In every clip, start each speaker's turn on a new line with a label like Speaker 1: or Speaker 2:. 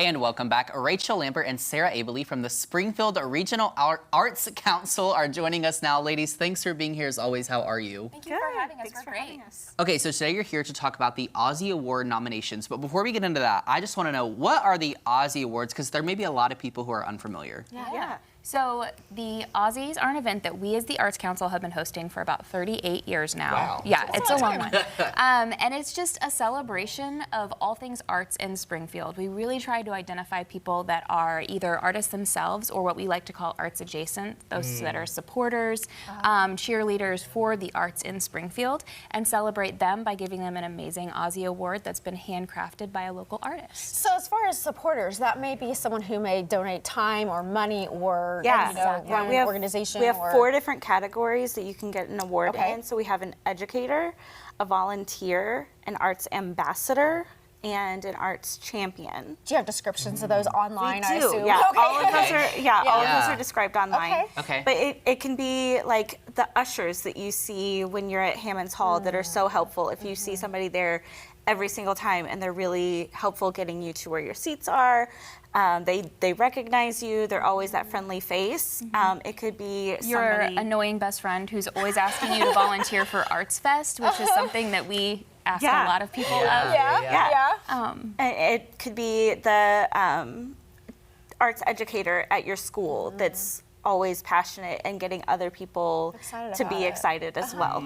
Speaker 1: And welcome back. Rachel Lambert and Sarah Abele from the Springfield Regional Arts Council are joining us now. Ladies, thanks for being here as always. How are you?
Speaker 2: Thank you for having us. We're great.
Speaker 1: Okay, so today you're here to talk about the Ozzie Award nominations. But before we get into that, I just want to know, what are the Ozzie Awards? Because there may be a lot of people who are unfamiliar.
Speaker 2: Yeah. So the Aussies are an event that we as the Arts Council have been hosting for about 38 years now.
Speaker 1: Wow.
Speaker 2: Yeah, it's a long one. And it's just a celebration of all things arts in Springfield. We really try to identify people that are either artists themselves or what we like to call arts adjacent, those that are supporters, cheerleaders for the arts in Springfield, and celebrate them by giving them an amazing Ozzie Award that's been handcrafted by a local artist.
Speaker 3: So as far as supporters, that may be someone who may donate time or money or
Speaker 4: Yeah,
Speaker 3: run
Speaker 4: we
Speaker 3: an
Speaker 4: have,
Speaker 3: organization.
Speaker 4: We have
Speaker 3: or...
Speaker 4: 4 different categories that you can get an award
Speaker 3: Okay.
Speaker 4: in. So we have an educator, a volunteer, an arts ambassador, and an arts champion.
Speaker 3: Do you have descriptions of those online?
Speaker 4: We
Speaker 3: I
Speaker 4: do.
Speaker 3: assume.
Speaker 4: Yeah,
Speaker 3: Okay.
Speaker 4: all of those are all of those
Speaker 1: Yeah.
Speaker 4: are described online.
Speaker 1: Okay.
Speaker 4: But it can be like the ushers that you see when you're at Hammond's Hall that are so helpful. If you see somebody there every single time and they're really helpful getting you to where your seats are. They recognize you. They're always that friendly face. It could be
Speaker 2: Your
Speaker 4: somebody...
Speaker 2: annoying best friend who's always asking you to volunteer for Arts Fest, which is something that we ask a lot of people of.
Speaker 4: And it could be the arts educator at your school that's always passionate and getting other people to be excited as well.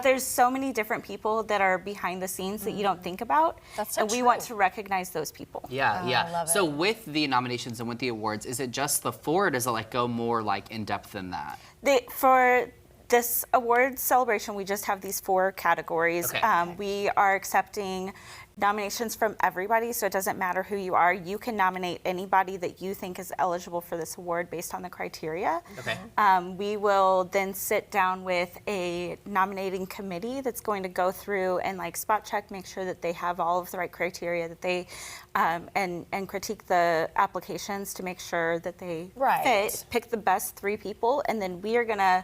Speaker 4: There's so many different people that are behind the scenes that you don't think about, and we want to recognize those people.
Speaker 1: Yeah.
Speaker 3: I love
Speaker 1: So with the nominations and with the awards, is it just the 4, or does it like go more like in depth than that?
Speaker 4: For this awards celebration, we just have these 4 categories.
Speaker 1: Okay.
Speaker 4: We are accepting nominations from everybody, so it doesn't matter who you are. You can nominate anybody that you think is eligible for this award based on the criteria.
Speaker 1: Okay.
Speaker 4: We will then sit down with a nominating committee that's going to go through and like spot check, make sure that they have all of the right criteria, that they and critique the applications to make sure that they fit, pick the best 3 people, and then we are gonna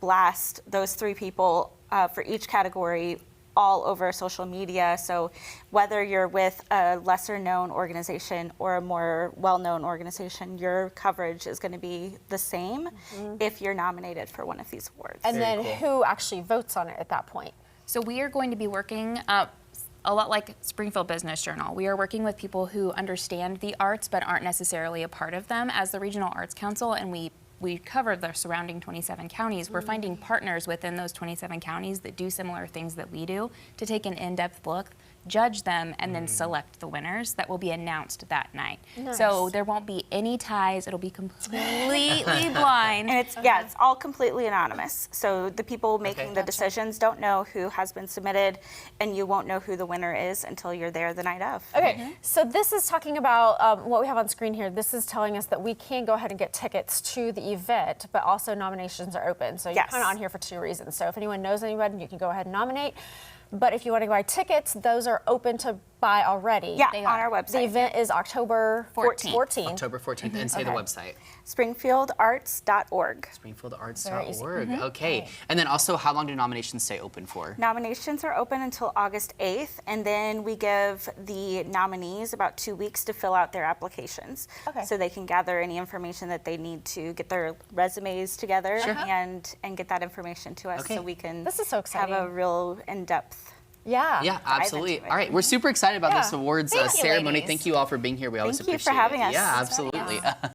Speaker 4: blast those 3 people for each category all over social media. So whether you're with a lesser known organization or a more well-known organization, your coverage is going to be the same if you're nominated for one of these awards.
Speaker 3: And then who actually votes on it at that point?
Speaker 2: So we are going to be working a lot like Springfield Business Journal. We are working with people who understand the arts but aren't necessarily a part of them. As the Regional Arts Council, and we cover the surrounding 27 counties, we're finding partners within those 27 counties that do similar things that we do to take an in-depth look, judge them, and then select the winners that will be announced that night.
Speaker 3: Nice.
Speaker 2: So there won't be any ties. It'll be completely blind.
Speaker 4: And it's all completely anonymous. So the people making the decisions don't know who has been submitted, and you won't know who the winner is until you're there the night of.
Speaker 3: Okay, so this is talking about what we have on screen here. This is telling us that we can go ahead and get tickets to the event, but also nominations are open. So you're kind of on here for 2 reasons. So if anyone knows anybody, you can go ahead and nominate. But if you want to buy tickets, those are open to buy already.
Speaker 4: Yeah, on our website.
Speaker 3: The event is October 14th.
Speaker 1: October 14th, and say the website.
Speaker 4: SpringfieldArts.org.
Speaker 1: SpringfieldArts.org. Okay. And then also, how long do nominations stay open for?
Speaker 4: Nominations are open until August 8th, and then we give the nominees about 2 weeks to fill out their applications. So they can gather any information that they need to get their resumes together and get that information to us so we can
Speaker 3: This is so exciting.
Speaker 4: have a real in-depth.
Speaker 1: Yeah, absolutely. All right, we're super excited about this awards ceremony.
Speaker 3: ladies.
Speaker 1: Thank you all for being here. We always
Speaker 4: Thank you
Speaker 1: appreciate
Speaker 4: for having
Speaker 1: it.
Speaker 4: us.
Speaker 1: Yeah, absolutely.